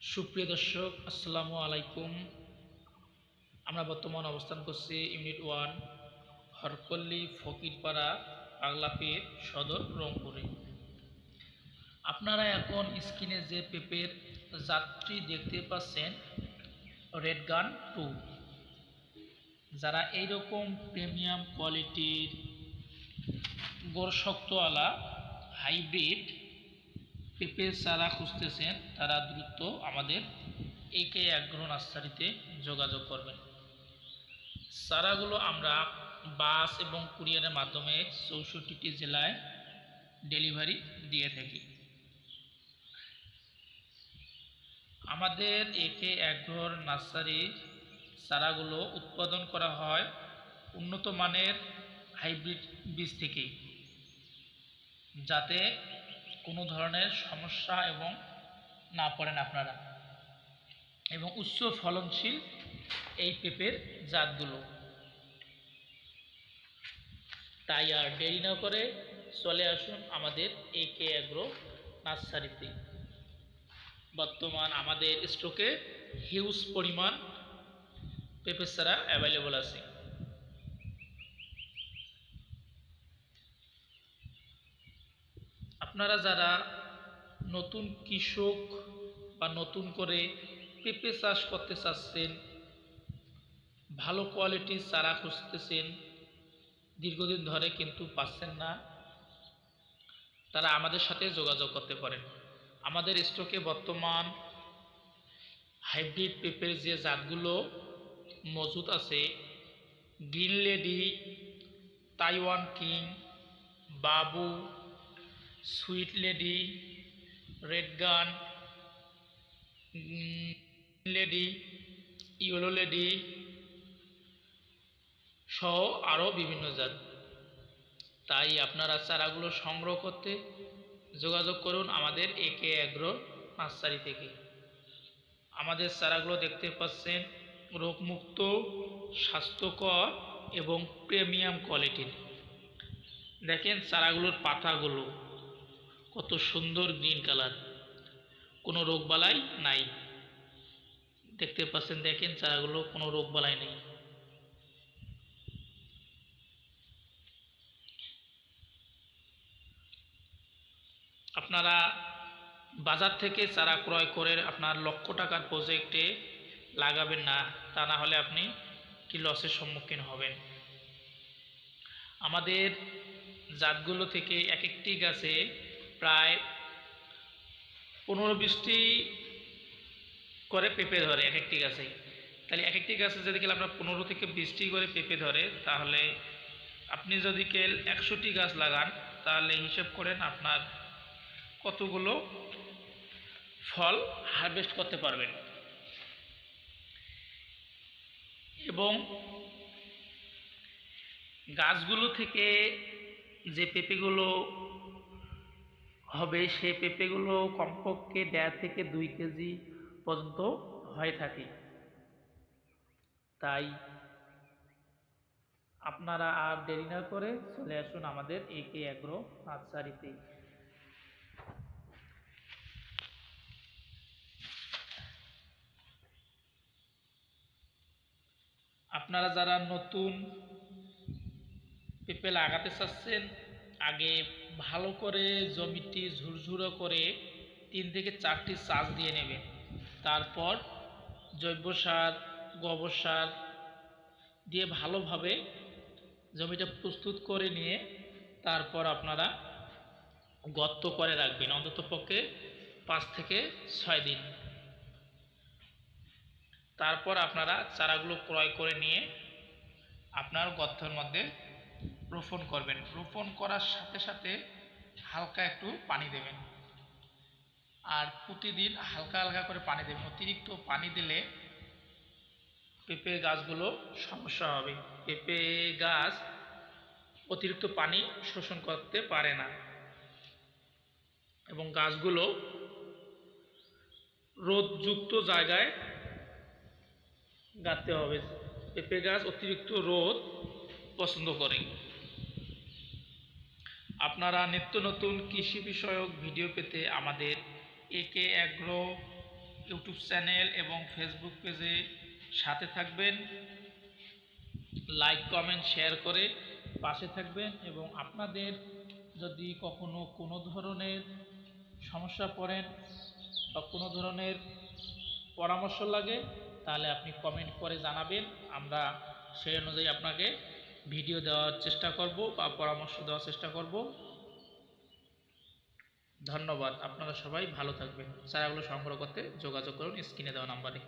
সুপ্রিয় দর্শক, আসসালামু আলাইকুম। আমরা বর্তমান অবস্থান করছি ইউনিট 1 হরপল্লী ফকিরপাড়া পাগলাপীর সদর রংপুরে। আপনারা এখন স্ক্রিনে যে পেপের জাতটি দেখতে পাচ্ছেন রেড গান 2। যারা এইরকম প্রিমিয়াম কোয়ালিটির গোড়শক্তওয়ালা হাইব্রিড পেঁপের চারা খুঁজতেছেন তারা দ্রুত আমাদের একে অ্যাগ্রো নার্সারিতে যোগাযোগ করবেন। চারাগুলো আমরা বাস এবং কুরিয়ারের মাধ্যমে 64টি জেলায় ডেলিভারি দিয়ে থাকি। আমাদের একে অ্যাগ্রো নার্সারির চারাগুলো উৎপাদন করা হয় উন্নত মানের হাইব্রিড বীজ থেকেই, যাতে কোনো ধরনের সমস্যা এবং না পড়েন আপনারা, এবং উচ্চ ফলনশীল এই পেঁপের জাতগুলো। তাই আর দেরি না করে চলে আসুন আমাদের একে অ্যাগ্রো নার্সারিতে। বর্তমান আমাদের স্টকে হিউজ পরিমাণ পেঁপের চারা অ্যাভেলেবল আছে। আপনারা যারা নতুন কৃষক বা নতুন করে পেঁপে চাষ করতে চাচ্ছেন, ভালো কোয়ালিটির চারা খুঁজতেছেন, দীর্ঘদিন ধরে কিন্তু পাচ্ছেন না, তারা আমাদের সাথে যোগাযোগ করতে পারেন। আমাদের স্টকে বর্তমান হাইব্রিড পেঁপের যে জাতগুলো মজুদ আছে, গ্রিন লেডি, তাইওয়ান কিং, বাবু, সুইট লেডি, রেড গান, লেডি, ইয়েলো লেডি সহ আরও বিভিন্ন জাত। তাই আপনারা চারাগুলো সংগ্রহ করতে যোগাযোগ করুন আমাদের একে অ্যাগ্রো নার্সারি থেকে। আমাদের চারাগুলো দেখতে পাচ্ছেন রোগমুক্ত, স্বাস্থ্যকর এবং প্রিমিয়াম কোয়ালিটির। দেখেন চারাগুলোর পাতাগুলো কত সুন্দর গ্রিন কালার, কোনো রোগবালাই নাই। দেখতে পাচ্ছেন, দেখেন চারাগুলো কোনো রোগবালাই নেই। আপনারা বাজার থেকে চারা ক্রয় করে আপনার লক্ষ টাকার প্রজেক্টে লাগাবেন না, তা না হলে আপনি কি লসের সম্মুখীন হবেন। আমাদের জাতগুলো থেকে এক একটি গাছে প্রায় 15-20টি করে পেঁপে ধরে এক একটি গাছে। তাহলে এক একটি গাছে যদি কেউ আপনার 15 থেকে 20টি করে পেঁপে ধরে, তাহলে আপনি যদি কেউ 100টি গাছ লাগান, তাহলে হিসেব করেন আপনার কতগুলো ফল হারভেস্ট করতে পারবেন। এবং গাছগুলো থেকে যে পেঁপেগুলো হবে, সে পেঁপেগুলো কমপক্ষে 1.5 থেকে 2 কেজি পর্যন্ত হয়ে থাকে। তাই আপনারা আর দেরি না করে চলে আসুন আমাদের একে অ্যাগ্রো নার্সারিতে। আপনারা যারা নতুন পেঁপে লাগাতে চাচ্ছেন, আগে ভালো করে জমিটি ঝুরঝুরো করে 3 থেকে 4টি চাষ দিয়ে নেবেন। তারপর জৈব সার, গোবর সার দিয়ে ভালোভাবে জমিটা প্রস্তুত করে নিয়ে তারপর আপনারা গর্ত করে রাখবেন অন্ততপক্ষে 5 থেকে 6 দিন। তারপর আপনারা চারাগুলো ক্রয় করে নিয়ে আপনার গর্তের মধ্যে রোপণ করবেন। রোপণ করার সাথে সাথে হালকা একটু পানি দেবেন, আর প্রতিদিন হালকা হালকা করে পানি দেবেন। অতিরিক্ত পানি দিলে পেঁপে গাছগুলো সমস্যা হবে। পেঁপে গাছ অতিরিক্ত পানি শোষণ করতে পারে না, এবং গাছগুলো রোদযুক্ত জায়গায় গাঁথতে হবে। পেঁপে গাছ অতিরিক্ত রোদ পছন্দ করে। আপনারা নিত্য নতুন কৃষি বিষয়ক ভিডিও পেতে আমাদের একে অ্যাগ্রো ইউটিউব চ্যানেল এবং ফেসবুক পেজে সাথে থাকবেন, লাইক কমেন্ট শেয়ার করে পাশে থাকবেন। এবং আপনাদের যদি কখনো কোনো ধরনের সমস্যা পড়েন বা কোনো ধরনের পরামর্শ লাগে, তাহলে আপনি কমেন্ট করে জানাবেন। আমরা সেই অনুযায়ী আপনাকে ভিডিও দেওয়ার চেষ্টা করব বা পরামর্শ দেওয়ার চেষ্টা করব। ধন্যবাদ। আপনারা সবাই ভালো থাকবেন। চারাগুলো সংগ্রহ করতে যোগাযোগ করুন স্ক্রিনে দেওয়া নাম্বারে।